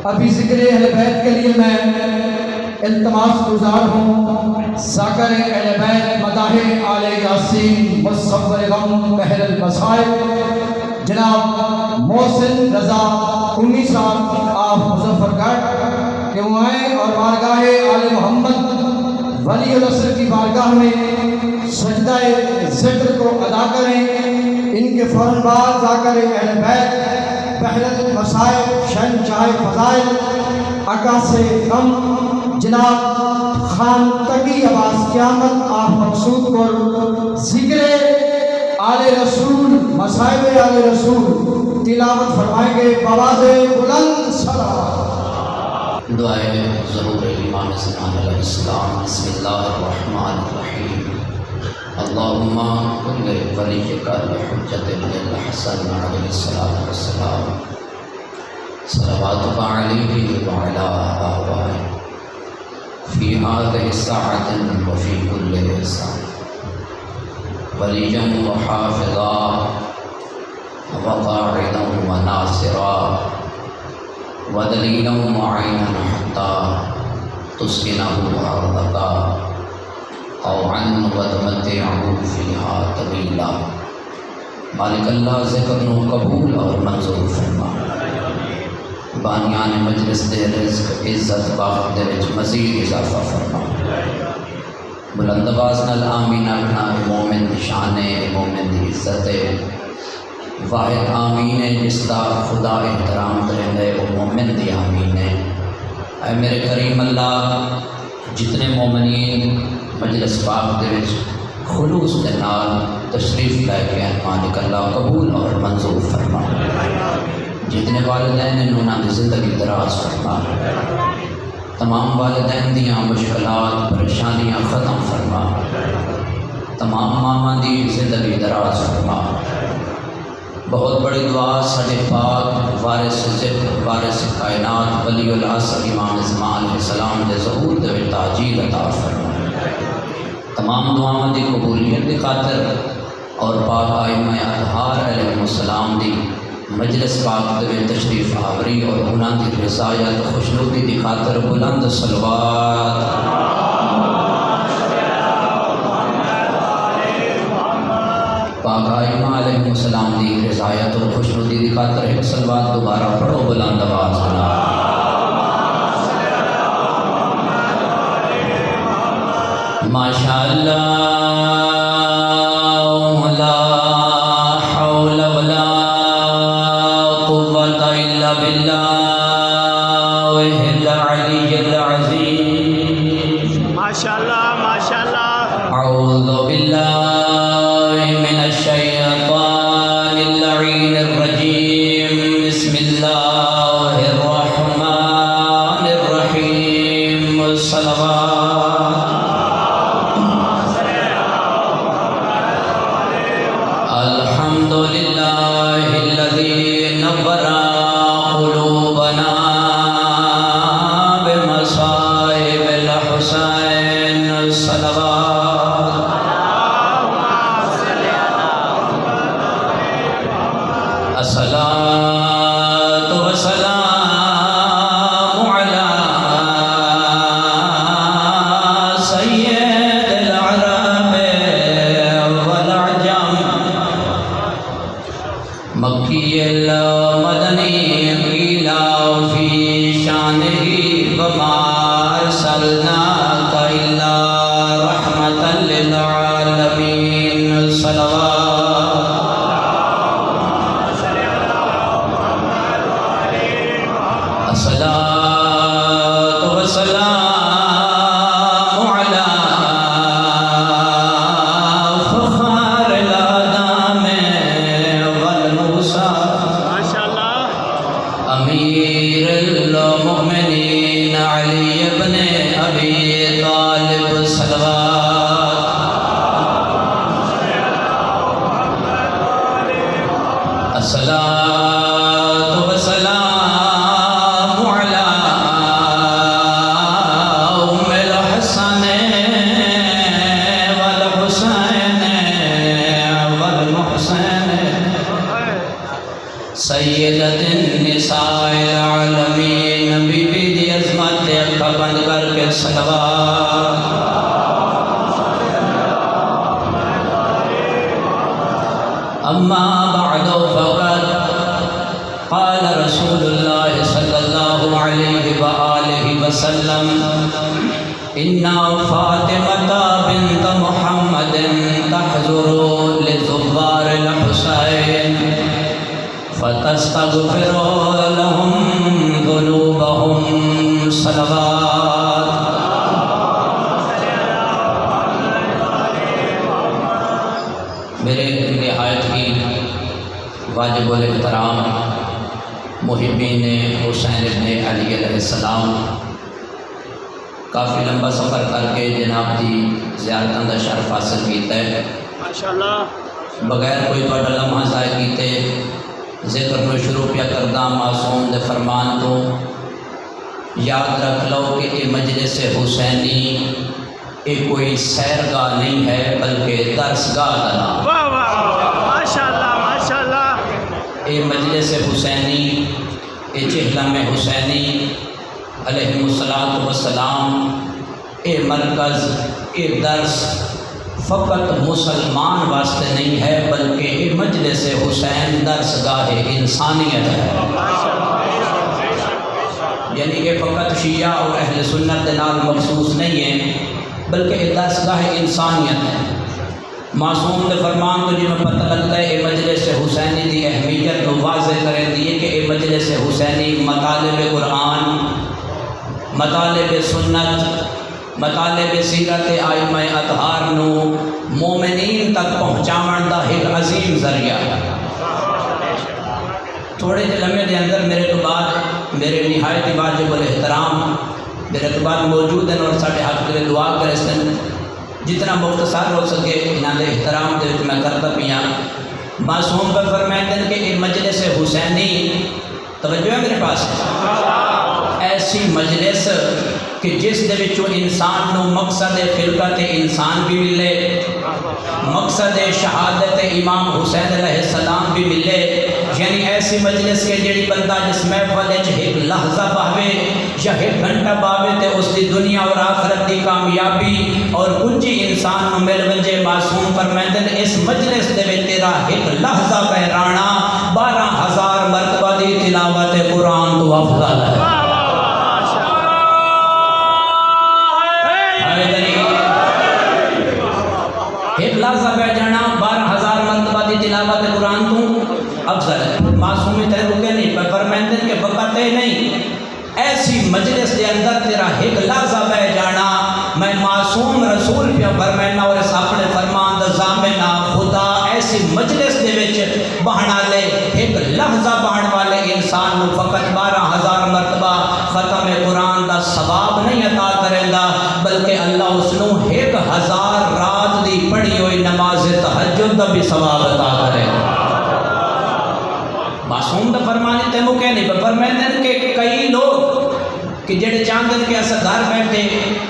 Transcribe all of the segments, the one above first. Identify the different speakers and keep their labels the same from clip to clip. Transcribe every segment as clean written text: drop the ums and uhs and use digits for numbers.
Speaker 1: ابھی ذکر اہل بیت کے لیے میں التماس گزار ہوں، ذاکر اہل بیت مداح آل یاسین مصور غم بحر المصائب جناب محسن رضا کنی صاحب آپ مظفر گڑھ کہ وہ آئیں اور بارگاہ آل محمد ولی العصر کی بارگاہ میں سجدہ ذکر کو ادا کریں۔ ان کے فوراً بعد ذاکر اہل بیت بحر المصائب شہنشاہ فضائل عکاس غم جناب خان تقی عباس قیامت آپ مقصود کو ذکر آل رسول مصائب آل رسول تلاوت فرمائیں گے بآواز بلند صلوات۔
Speaker 2: دعائے ظہور امام زمان علیہ السلام۔ بسم اللہ الرحمن الرحیم۔ اللہم کل ولیک الحجۃ ابن الحسن علیہ السلام صلواتک علیہ وعلی آبائہ فی هذه الساعة وفی کل ساعة ولیا وحافظا وقاعدا وناصرا ودلیلا معینا حتی تسکنہ ارضک اوعا وتمتعہ فیہا طویلا۔ مالک اللہ ذکر نو قبول اور منظور فرما، بانیان مجلس دے رزق عزت باغ دے وچ مزید اضافہ فرما۔ بلند آواز نال آمین آکھنا مومن دی شان ہے، مومن دی عزت ہے۔ واحد آمین ہے جس دا خدا احترام کریں دے وہ مومن دی آمین ہے۔ اے میرے کریم اللہ، جتنے مومنین مجلس پاک دے وچ خلوص دے نال تشریف لے کے ہیں، مالک اللہ قبول اور منظور فرما۔ جتنے والدین ہیں انہاں دی زندگی دراز فرما، تمام والدین دیاں مشکلات پریشانیاں ختم فرما، تمام ماما دی زندگی دراز فرما۔ بہت بڑی دعا ساڈے پاک وارث ذکر وارث کائنات ولی العصر امام زمان علیہ السلام دے ظہور دے وچ تعجیل عطا فرما۔ تمام دعاواں دی قبولیت دی خاطر اور پاک ائمہ اطہار علیہ السلام دی مجلس پاک دے وچ تشریف آوری اور انہاں دی رضایت خوشنودی دی خاطر بلند صلوات۔ پاک ائمہ علیہ السلام دی رضایت اور خوشنودی دی خاطر ایک صلوات دوبارہ پڑھو بلند آواز میں۔ ماشاء اللہ لا حول ولا قوة الا باللہ العلی العظیم۔
Speaker 3: ماشاءاللہ ماشاءاللہ۔
Speaker 2: اعوذ باللہ من الشیطان اللعین الرجیم، بسم اللہ الرحمن الرحیم۔ صلوات۔ الحمد للہ الذی نور قلوبنا بمصائب الحسین۔ صلوات۔ الصلاۃ والسلام علی سید العرب والعجم مکی المدنی قیل فی شانہ وما ارسلناک الا رحمتا للعالمین۔ صلوات۔ الصلاۃ والسلام علی فخر الادام والموسیٰ امیر المؤمنین علی ابن ابی طالب۔ صلوات۔ الصلاۃ والسلام علی ام الحسن والحسین والمحسن سیدۃ النساء العالمین صلوات. اما بعد فقد قال رسول الله صلى الله عليه وآله وسلم إن فاطمة بنت محمد تحضر لزوار الحسين فتستغفر لهم ذنوبهم. صلوات. میرے نہایت ہی واجب الاحترام محبین حسین ابن علی علیہ السلام، کافی لمبا سفر کر کے جناب دی زیارتوں کا شرف حاصل کیتا ہے.
Speaker 3: ماشاءاللہ.
Speaker 2: بغیر کوئی تھوڑا لمحہ ضائع کیتے ذکر میں شروع پیا کردہ معصوم دے فرمان تو یاد رکھ لو کہ یہ مجلس حسینی یہ کوئی سیرگاہ نہیں ہے بلکہ درسگاہ کا نام.
Speaker 3: واہ واہ ماشاءاللہ ماشاءاللہ.
Speaker 2: یہ مجلس حسینی، یہ چہلم حسینی علیہ الصلاۃ والسلام، یہ مرکز، یہ درس فقط مسلمان واسطے نہیں ہے بلکہ یہ مجلس حسین درسگاہ انسانیت ہے. یعنی کہ فقط شیعہ اور اہل سنت کے نال مخصوص نہیں ہے بلکہ یہ درسگاہ انسانیت ہے. معصوم دے فرمان تو جی میں پتہ لگتا ہے یہ مجلس حسینی دی اہمیت کو واضح کریں دیئے کہ یہ مجلس حسینی مطالب قرآن، مطالب سنت، مطالب سیرت آئمہ اطہار نو مومنین تک پہنچاون دا ایک عظیم ذریعہ ہے. تھوڑے جے لمحے دے اندر میرے تو بعد میرے نہایت واجب الاحترام میرے تو بعد موجود ہیں اور ساڑھے حق کے دعا کرے سن جتنا مختصر ہو سکے انہاں دے احترام دے میں کرتا پیاں. معصوم پر فرمائیں کہ یہ مجلس حسینی، توجہ ہے میرے پاس، ایسی مجلس کہ جس دے وچوں انسان نو مقصد خلقت انسان بھی ملے، مقصد شہادت امام حسین علیہ السلام بھی ملے. یعنی ایسی مجلس کے جڑی بندہ جس محفل وچ ایک لحظہ باوے یا ایک گھنٹہ باوے تے اس دی دنیا اور آخرت دی کامیابی اور کچھ انسان نو مل ونجے. معصوم فرمائندے نے اس مجلس دے وچ تیرا ایک لحظہ بہرانا 12,000 مرتبہ دی تلاوت قرآن تو افضل ہے. ایک لحظہ بہ جانا 12,000 مرتبہ دی تلاوت قرآن تو افضل ہے. معصومی تے رکے نہیں پر فرمائندے کہ وقت نہیں، ایسی مجلس دے اندر تیرا ایک لحظہ بہ جانا میں معصوم رسول پہ فرمائنا اور اس اپنے فرمان دا ضامنہ خدا ایسی مجلس دے وچ بہنا لے ایک لحظہ بہن والے انسان نو فقط 12,000 مرتبہ ختم قرآن دا ثواب نہیں عطا کریں دا بلکہ اللہ اس نو 1,000 رات دی پڑھی ہوئی نماز تہجد دا بھی ثواب عطا کرے. معصوم دا فرمانے تے مکے نہیں پر فرمائیں کہ کئی لوگ کہ جڑے چاہتے ہیں کہ ایسا گھر بیٹھے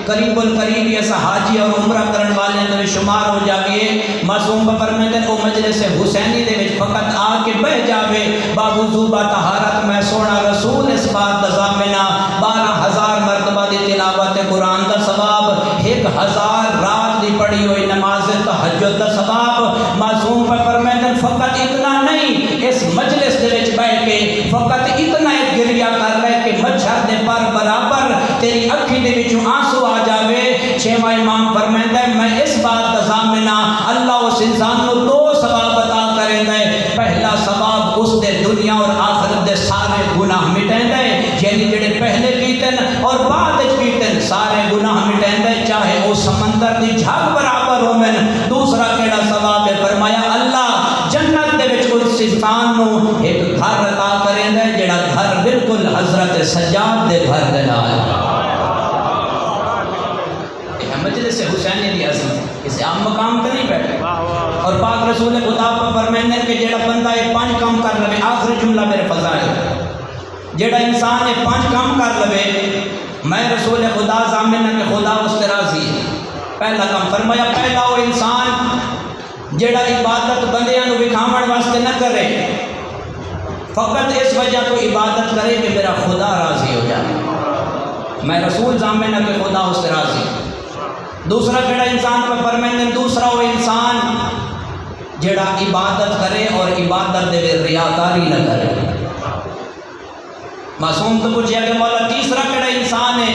Speaker 2: قریب القریب ایسا حاجی اور عمرہ کرن والے اندر شمار ہو جاویے. معصوم پر فرمائیں او مجلس حسینی دے وچ فقط آ کے بہ جاوے باوضو با طہارت میں سونا رسول اس بات دا ضامنہ 12,000 مرتبہ دی تلاوت قرآن دا ثواب، 1,000 رات دی پڑھی ہوئی نماز تہجد دا ثواب. معصوم پر فرمائیں فقط اتنا نہیں، اس مجلس دے وچ بیٹھ کے فقط اتنا ایک گریہ کر رہے کہ مچھر دے پر برابر تیری اکھی دے وچوں آنسو آ جاوے. چھواں امام فرمائندا ہے میں اس بات کا ضامنہ اللہ اس انسان کو 2 ثواب عطا کریندا ہے. پہلا ثواب اس دے دنیا اور آخرت دے سارے گناہ مٹیندا ہے، یعنی جڑے پہلے کیتن اور بعد وچ کیتن سارے گناہ مٹیندا ہے چاہے وہ سمندر دی جھاگ برابر ہوویں. دوسرا کیڑا ثواب ہے فرمایا اللہ جنت دے وچ اس انسان نو ایک گھر عطا کریندا ہے جڑا گھر بالکل حضرت سجاد دے گھر دے نال. مجلس حسینی دی عظمت اسے عام مقام تے نہیں بیٹھے. اور پاک رسول خدا پر فرمائندے کہ جڑا بندہ یہ 5 کام کر لے، آخری جملہ میرے فضائل، جڑا انسان یہ 5 کام کر لے میں رسول خدا ضامن کہ خدا اس تے راضی ہے. پہلا کام فرمایا پہلا وہ انسان جڑا عبادت بندیاں نو وکھاون واسطے نہ کرے، فقط اس وجہ تو عبادت کرے کہ میرا خدا راضی ہو جائے. میں رسول ضامن ہے کہ خدا اس سے راضی. دوسرا کیڑا انسان پہ فرمائیں دوسرا وہ انسان جڑا عبادت کرے اور عبادت دے ریاکاری نہ کرے. معصوم تو پوچھا کہ مولا تیسرا کیڑا انسان ہے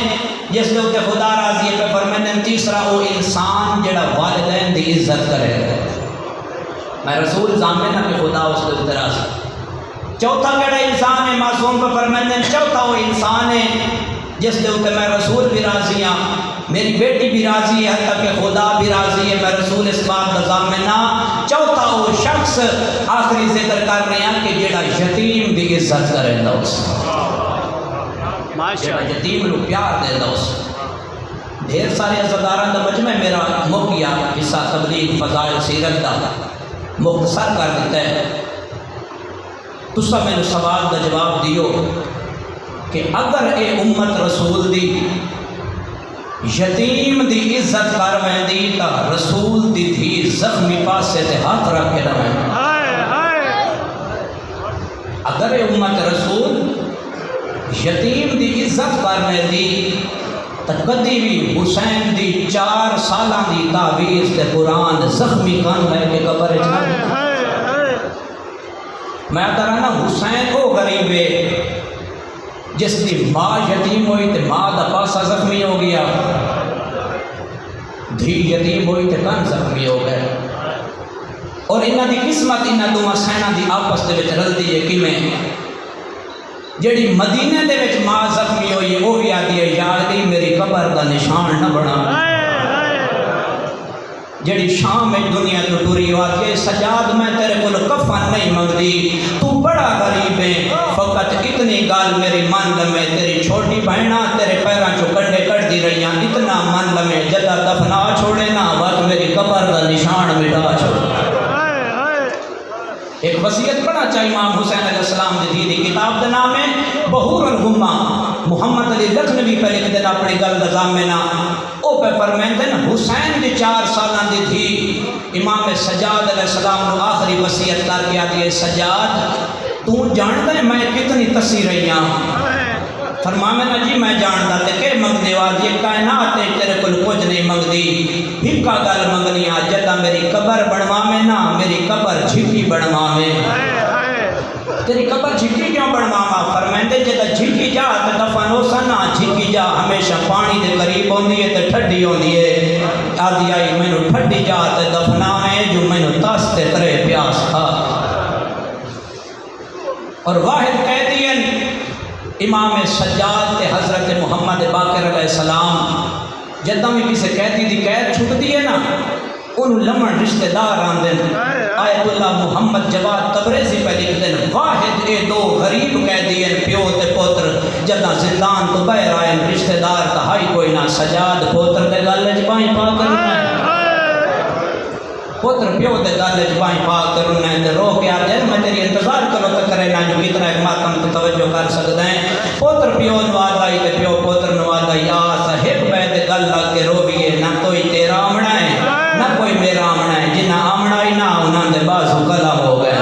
Speaker 2: جس کے اوپر خدا راضی ہے؟ پہ فرمائیں تیسرا وہ انسان جڑا والدین دی عزت کرے. میں رسول ضامن ہے کہ خدا اس کے اوپر راضی. چوتھا کیڑا انسان ہے؟ معصوم پہ فرمائیں چوتھا وہ انسان ہے جس کے اوپر میں رسول بھی راضی ہوں، میری بیٹی بھی راضی ہے، حتیٰ کہ خدا بھی راضی ہے، میں رسول اس بات کا ضامن ہاں. چوتھا وہ شخص آخری ذکر کر رہے ہیں کہ جڑا یتیم دی عزت کرے گا، اس جڑا یتیم کو پیار دے گا. اس ڈھیر سارے عزاداران دا مجمع میرا موقعہ حصہ تبلیغ فضائل سیرت دا مختصر کر دیتا ہے. تسا میں نے سوال دا جواب دیو کہ اگر اے امت رسول دی یتیم دی عزت کر ویندی تا رسول دی دھی زخمی پاسے تے ہاتھ رکھ کے نہ ویندی. اگر اے امت رسول یتیم دی عزت کر ویندی تا کدی بھی حسین دی 4 سالاں دی تعویذ تے قرآن زخمی کان لے کے قبر چ نہ. میں کہنا حسین وہ غریب ہے جس کی ماں یتیم ہوئی تو ماں دا پاسا زخمی ہو گیا، دھی یتیم ہوئی تو کن زخمی ہو گئے. اور انہاں دی قسمت انہاں دو سینہ دی آپس دے وچ رلدی ہے کیویں جڑی مدینے دے وچ ماں زخمی ہوئی وہ بھی آدھی ہے یا علی میری قبر دا نشان نہ بنا. جڑی شام میں دنیا تو ٹری آتی ہے سجاد میں تیرے کو کفن نہیں منگتی، تو بڑا غریب ہے، فقط اتنی گال میری من لمے تیری چھوٹی بہنہ تیرے پیراں چو کنڈے کٹ دی رہی ہیں، اتنا من لمے جدہ دفنا چھوڑے نا وقت میری قبر دا نشان مٹا چھوڑے. ایک وصیت پڑھا چاہیے امام حسین علیہ السلام دی دی کتاب دا نام ہے بہور الغمہ. محمد علی لکھنوی پہ لکھ دینا اپنی گل دا ضامنہ. او پہ فرمائیں دن حسین دی 4 سالاں دی تھی امام سجاد علیہ السلام نے آخری وصیت کر کے آتی ہے سجاد تو جانتا ہے میں کتنی تسی رہی ہوں؟ فرمایا نا جی میں جانتا تے کہ منگنے والی کائنات تیرے کو کچھ نہیں منگتی، بھکا گل منگنی آ جدا میری قبر بنوا میں نا میری قبر جھکی بنوا میں. تیری قبر جھکی کیوں بنوا؟ فرمائیں دے جدا جھکی جا تے دفن ہو سنا جھکی جا ہمیشہ پانی دے قریب ہوندی ہے تے ٹھڈی ہوندی ہے. آدھی آئی مینوں ٹھڈی جا تے دفنا میں جو مینوں تاس تے ترے پیاس کھا. اور واحد کہہ دین امام سجاد تے حضرت محمد باقر علیہ السلام جدہ میں کسی قیدی دی قید چھٹ دی ہے نا انہوں لمن رشتہ دار آن دیں. آیت اللہ محمد جواد تبریزی پہ لکھ دیں واحد اے 2 غریب قیدی ہیں پیو تے پوتر جدہ زندان تو بہر آئیں رشتہ دار تہائی کوئی نہ سجاد پوتر دے گالج پائیں پا کرنا ہے پوتر پیو دے گالج پائیں پا کرنا ہے تے رو کے آتے ہیں میں تیری انتظار کرو تو کرے نا جو کتنا ایک ماتم کو توجہ کر سکتے ہیں. پوتر پیو نواد آئی تے پیو پوتر نواد آئی آسا ہیک بیت گل لگ کے رو بھی ہے نہ کوئی تیرا آمنا ہے نہ کوئی میرا آمنا ہے جنہ آمنا ہی نہ انہوں نے بازو کلا ہو گئے.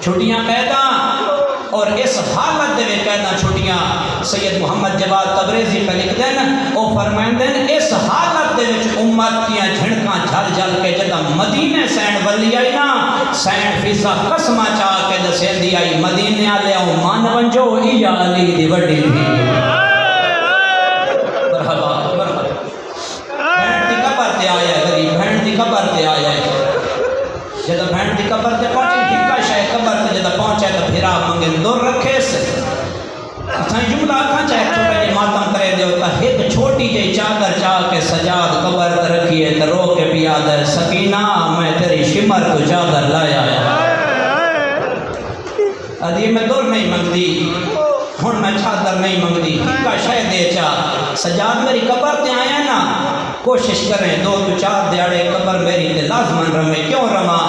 Speaker 2: چھٹیاں قیداں اور اس حالت دے میں قیداں چھٹیاں سید محمد جواد تبریزی پہ لکھ دیں او فرمائیں دیں اس حالت دے وچ امت کیاں جھڑکاں جھل جھل کے جدہ مدینے سین ولی آئی نا سین فیصہ قسمہ چاہ کے دسین دی آئی مدینے آلے آؤ مان ونجو ایا علی دی وڈی بھی. مرحبا مرحبا. بہن دی قبر تے آیا غریب بہن دی قبر تے آیا جدہ بہن دی قبر تے پہنچے ہکا شاہ قبر تے جدہ پہنچے تو پھرا منگن دور رکھے سے اتھائیں جملہ کھاں چاہے چھوٹے جی ماتم کرے دے ہوتا ایک چھوٹی جی چادر چاہ کے سجاد قبر تے رکھیے تے رو کے بھی آدھا ہے سکینہ میں تیری شمر کو چادر لایا ہے. ادھی میں دور نہیں منگتی ہن میں چادر نہیں منگتی ہکا شاہ دے چاہ سجاد میری قبر تے آیا نا کوشش کریں 2-4 دیاڑے قبر میری تے لازمن رمے کیوں رما.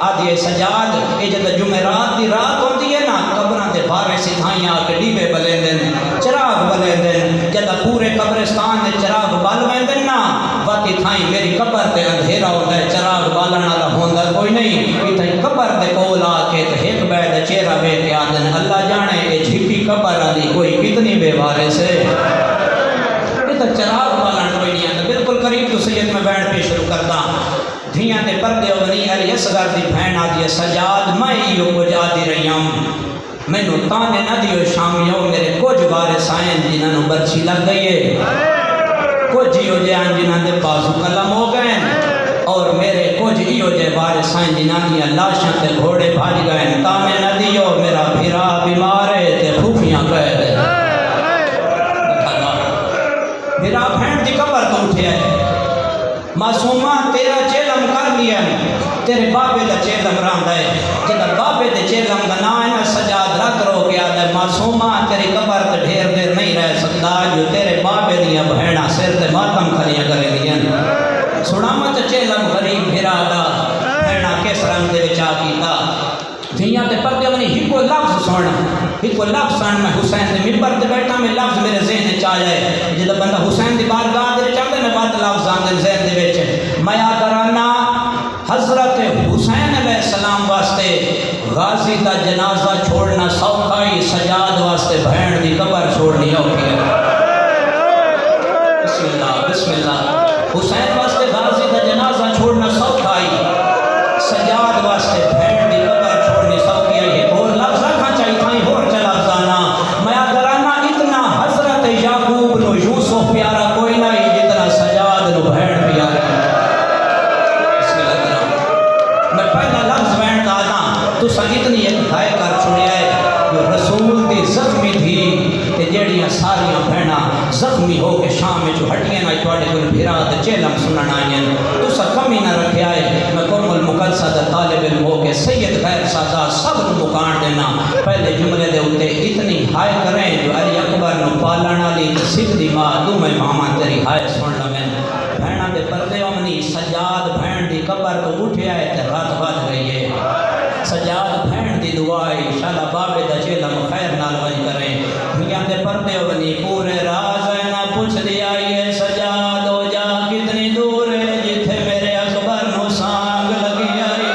Speaker 2: آدھی سجاد یہ جدہ جمعرات دی رات ہوتی ہے نا قبران دے بارے سدھائیاں کے ڈیبے بلے دن چراغ بلے دن جدہ پورے قبرستان دے چراغ بالویں دن نا واتی تھائیں میری قبر تے اندھیرا ہوتا ہے چراغ بالنا دا ہوندہ کوئی نہیں اتھائیں قبر دے کول آ کے تے ایک بیدہ چہرہ بے کے آدن اللہ جانے اے جھکی قبر آلی کوئی اتنی بے وارث ہے یہ تو چراغ والا کوئی نہیں آتا بالکل قریب تو سید میں بیٹھ پہ شروع کرتا دھیاں دے پردے ہو بنی علی اصغر دی بہن آدھی ہے سجاد میں ایو کچھ آدھی رہی ہوں میں نو تانے نہ دیو شامیوں میرے کچھ وارث آئیں جنہاں نو برچی لگ گئی ہے کچھ ایو جہاں جنہاں دے بازو قلم ہو گئے اور میرے کچھ ایو جے وارث آئیں جنہاں دیا لاشاں تے گھوڑے بھاج گئے تانے نہ دیو میرا بھیرا بیمار ہے تے پھوپیاں کہہ دے بھیرا بہن دی قبر تو اٹھے ہے معصومہ تیرا چیلم کر لیا تیرے بابے دا چیلم راندہ ہے جدہ بابے دے چیلم دا نام ہے سجاد رکھ رو گیا دے معصومہ تیری قبر تے ڈھیر دیر نہیں رہ سکتا جو تیرے بابے دیا بہنہ سر تے ماتم کھلیاں کرے دیا سنامت چیلم غریب بھرادا بہنہ کس رنگ دے بچا کیتا دھیاں تے پردے منی ہکو لفظ سونا ہکو لفظ سن میں حسین دے ممبر تے بیٹھا میں لفظ میرے ذہن چاہیا ہے جدہ بندہ حسین دی بارگاہ دے چاہتے میں بات لفظ آندے ذہن دے وچ میا کرانا حضرت حسین علیہ السلام واسطے غازی دا جنازہ چھوڑنا سوکھائی سجاد واسطے بہن دی قبر چھوڑنی اوکھی ہے بسم اللہ حسین واسطے غازی دا جنازہ چھوڑنا سوکھائی سجاد واسطے بہن دی قبر چھوڑنی سوکھی ہے یہ بہت لفظ رکھا چاہیے تھا ہی اور چلا لفظانا میا کرانا اتنا حضرت یعقوب نو یوسف پیارا کوئی نہیں جتنا سجاد نو بہن پیارا میں پہلا لفظ بہن دادا تو اتنی انتہائی کر چھوڑیا ہے جو رسول دی زخمی تھی کہ جیڑیاں ساریاں بہنا زخمی ہو کے شام میں جو ہٹیاں نہ توڑے کوئی بھیرا تے چیلم سنن آئیں تو سا کمی نہ رکھیا ہے میں قوم المقدسہ دا طالب علم ہو کے سید غیر سادہ سب نو مکان دینا پہلے جملے دے اتے اتنی ہائے کریں جو علی اکبر نو پالن والی سکھ دی ماں دو میں ماما تیری ہائے سن لمن بہنا دے پردے امنی سجاد بہن دی قبر تو اٹھیا ہے تے رات بات گئی ہے سجاد بہن دی دعائی انشاءاللہ بابے دا چیلم خیر نال وج کریں دنیا دے پردے امنی پورے راز نہ پوچھ دیا یہ سجاد ہو جا کتنی دور ہے جتھے میرے اکبر نو سانگ لگی آئی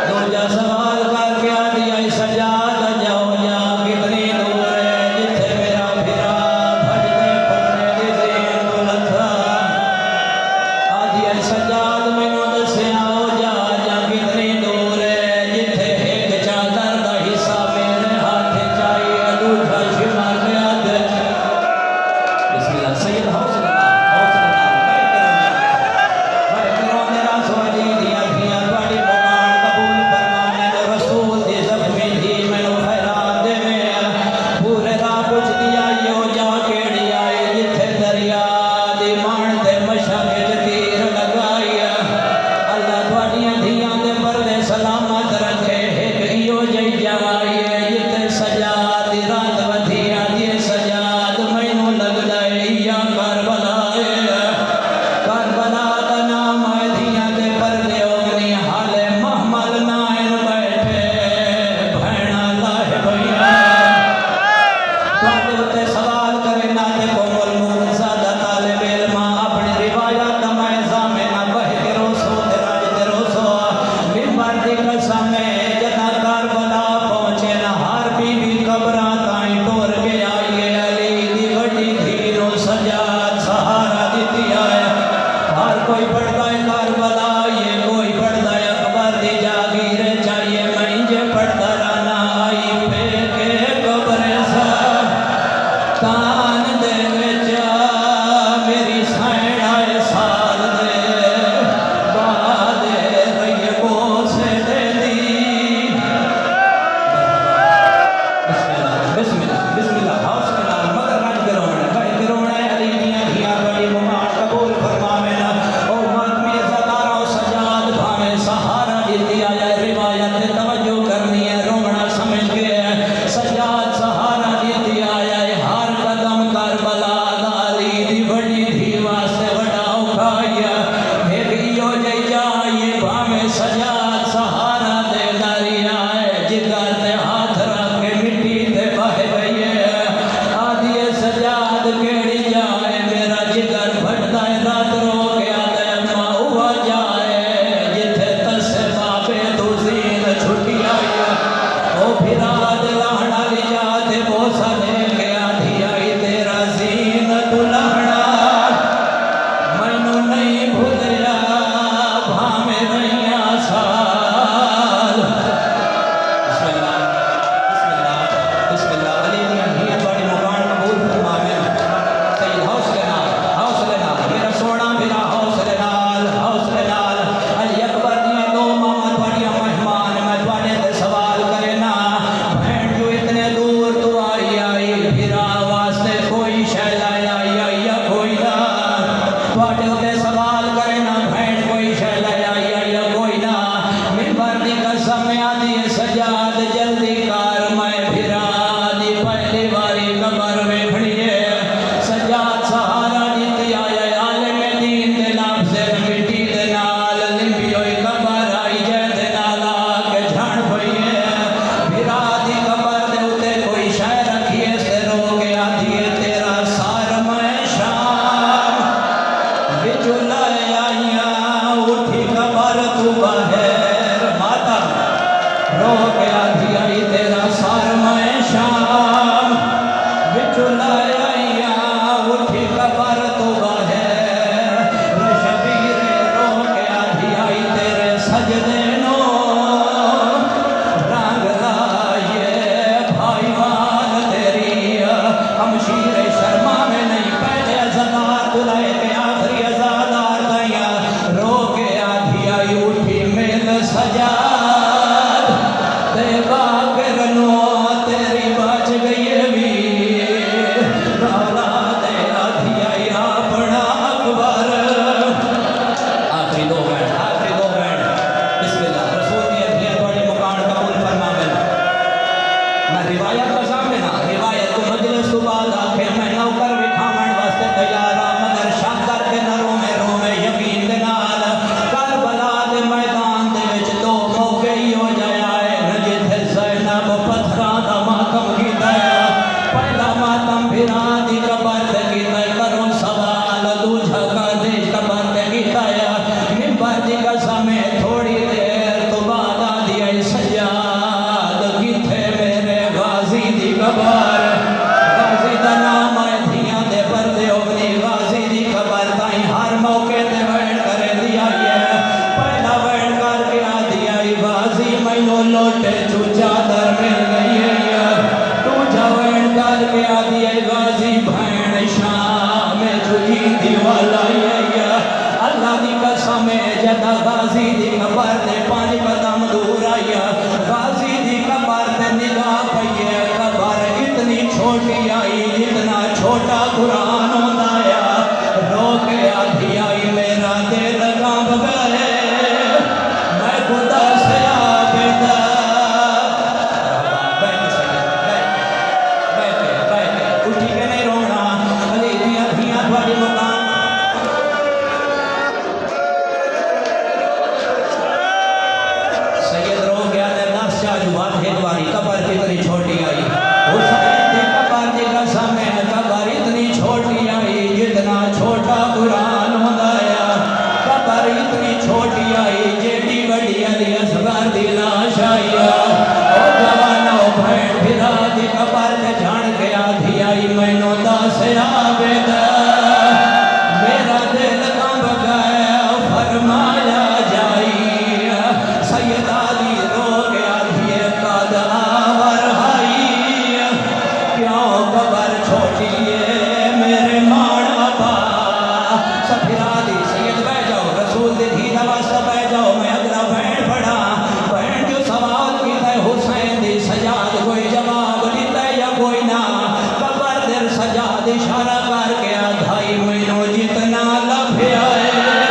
Speaker 2: دو جا سوال کر کے آ دیا سجاد جاؤ جا کتنی دور ہے جتھے میرا بھیرا بھج دے کھنے دی زین تو لکھا آ دیا سجاد میں نو دسے آؤ جا جا کتنی دور ہے جتھے ایک چادر دا حصہ میرے ہاتھ چاہیے دوجا شمار گیا دے بسم اللہ سید حوصلہ بھائی کرو میرا سوالی دیا دیا بڑی بکان قبول فرمانے دے رسول دی زخمی دی میں نو خیرات دے میں پورے راہ کچھ دیا یہ جا کیڑی آئے جتھے دریا دی مان دے مشک تیر لگائی اللہ تواڈیاں دھیاں دے پردے سلامت رکھے ایک ایو جئی جائی جتھے سجاد دی رات ودھیا دی سجاد مینوں لگدا ہے یا کربلا کربلا دا نام ہے دھیاں دے پردے اگنی حال محمل نائن بیٹھے بہنا لاہ بھیا تواڈے تے سوال کرے نہ تے کومل نور زادہ طالب علم اپنی روایت میں زامے نہ بہ کے روسو تے راج تے روسو ممبر دی قسم جنا کربلا پہنچے نہ ہر بی بی قبراں تائیں ٹور کے آئیے علی دی وڈی دھی نو سجاد سہارا دتی ہے ہر کوئی پڑھتا ہے کربلا یہ کوئی پڑھتا ہے اکبر دی جاگیر چاہیے میں جے پڑھتا رہنا آئی پہ کے قبر سا تان دے وچ غازی بھین شام جوئی دیوالا یا اللہ دی قسم جدا غازی دی قبر دے 5 قدم دور آیا غازی دی قبر دے نگاہ پئیے قبر اتنی چھوٹی آئی اتنا چھوٹا قرآن ہوتا ہے رو کے آدھی آئی میرا دل کانپ گئے میں خدا سے آبدہ اٹھی کے نہیں رونا علی دیا دھیاں تھوڑی مقام سید رو گیا دے 10 چاہ جوان ہدواری قبر کتنی چھوٹی آئی حسین دی قبر دی قسم ہے قبر اتنی چھوٹی آئی جتنا چھوٹا قرآن ہوتا ہے قبر اتنی چھوٹی آئی جیڑی وڈی علی اصغر دی لاش آئی او جوانو بھین پھرا دی قبر تے جھان کے آدھی آئی مینوں دس عابد میرا دل کانپ گیا فرمایا جائی سیدہ دی رو کے آدھی قد آور آئی کیوں قبر چھوٹی ہے میرے مانا با سفرا دی سید بہ جاؤ رسول دی دھی نواستا بہ جاؤ میں اگلا بہن پڑھا بہن جو سوال کیتا ہے حسین دی سجاد کوئی جواب لیتا ہے یا کوئی نہ قبر در سجاد اشارہ کر کے آدھائی مینوں جتنا لبھیا ہے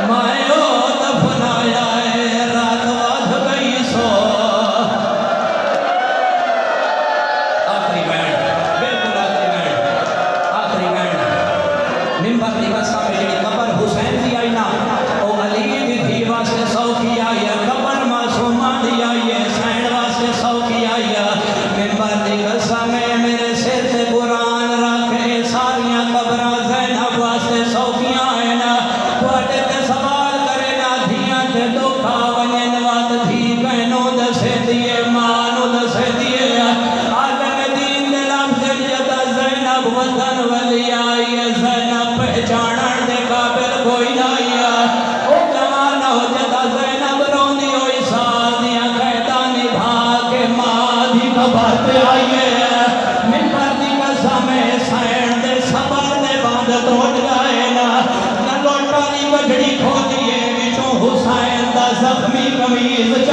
Speaker 2: میں او دفنایا ہے رات ودھ گئی سو آخری بینڈ بالکل آخری بینڈ ممبر دی قسم جڑی قبر حسین دی آئی نا او علی دی دھی واسطے 100 کی آئی ہے قبر معصومہ دی آئی ہے حسین واسطے 100 کی آئی ہے ممبر دی قسم میرے سر سے قرآن رکھے ساریاں قبراں زینب واسطے 100 کی آئے نا تواڈے تے سوال کرے نا دھیاں تے دکھا ونجن وات دھی کہنوں دسے دیے مانوں دسے دیے عالم دین دے لفظ جدا زینب وطن ولی آئی ہے زینب پہچانن دے قابل کوئی نہیں او جوان ہو جدا زینب روندی ہوئی سال دیاں قیداں نبھا کے ماں دی قبر پہ آئی ہے ممبر دی قسم حسین دے صبر دے باندھ ٹوٹ گئے نا لوٹا دی بجڑی کھو دیے وچوں حسین دا زخمی قمیض